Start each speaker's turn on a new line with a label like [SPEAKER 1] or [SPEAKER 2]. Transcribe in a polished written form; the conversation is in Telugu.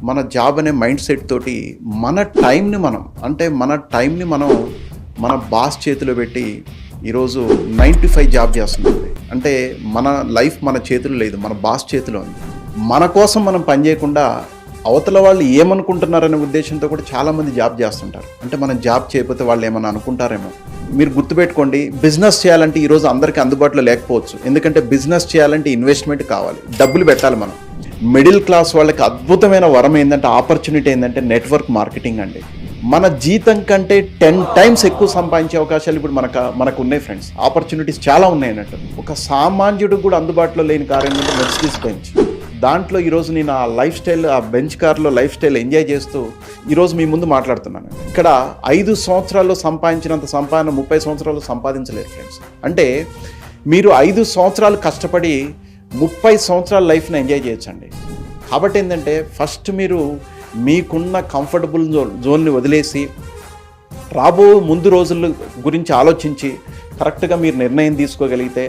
[SPEAKER 1] మన జాబ్ అనే మైండ్ సెట్ తోటి మన టైంని మనం మన బాస్ చేతిలో పెట్టి ఈరోజు 9 to 5 జాబ్ చేస్తుంది. అంటే మన లైఫ్ మన చేతిలో లేదు, మన బాస్ చేతిలో ఉంది. మన కోసం మనం పని చేయకుండా అవతల వాళ్ళు ఏమనుకుంటున్నారనే ఉద్దేశంతో కూడా చాలామంది జాబ్ చేస్తుంటారు. అంటే మనం జాబ్ చేయకపోతే వాళ్ళు ఏమన్నా అనుకుంటారేమో. మీరు గుర్తుపెట్టుకోండి, బిజినెస్ చేయాలంటే ఈరోజు అందరికీ అందుబాటులో లేకపోవచ్చు. ఎందుకంటే బిజినెస్ చేయాలంటే ఇన్వెస్ట్మెంట్ కావాలి, డబ్బులు పెట్టాలి. మనం మిడిల్ క్లాస్ వాళ్ళకి అద్భుతమైన వరం ఏంటంటే, ఆపర్చునిటీ ఏంటంటే నెట్వర్క్ మార్కెటింగ్ అండి. మన జీతం కంటే 10 times ఎక్కువ సంపాదించే అవకాశాలు ఇప్పుడు మనకు ఉన్నాయి ఫ్రెండ్స్. ఆపర్చునిటీస్ చాలా ఉన్నాయి అన్నట్టు. ఒక సామాన్యుడికి కూడా అందుబాటులో లేని కార్ ఏంటంటే మెర్సిడీస్ బెంచ్. దాంట్లో ఈరోజు నేను ఆ లైఫ్ స్టైల్, ఆ బెంచ్ కార్లో లైఫ్ స్టైల్ ఎంజాయ్ చేస్తూ ఈరోజు మీ ముందు మాట్లాడుతున్నాను. ఇక్కడ 5 సంవత్సరాల్లో సంపాదించినంత సంపాదన 30 సంవత్సరాలు సంపాదించలేరు ఫ్రెండ్స్. అంటే మీరు 5 సంవత్సరాలు కష్టపడి 30 సంవత్సరాల లైఫ్ని ఎంజాయ్ చేయొచ్చండి. కాబట్టి ఏంటంటే, ఫస్ట్ మీరు మీకున్న కంఫర్టబుల్ జోన్ని వదిలేసి ముందు రోజుల గురించి ఆలోచించి కరెక్ట్గా మీరు నిర్ణయం తీసుకోగలిగితే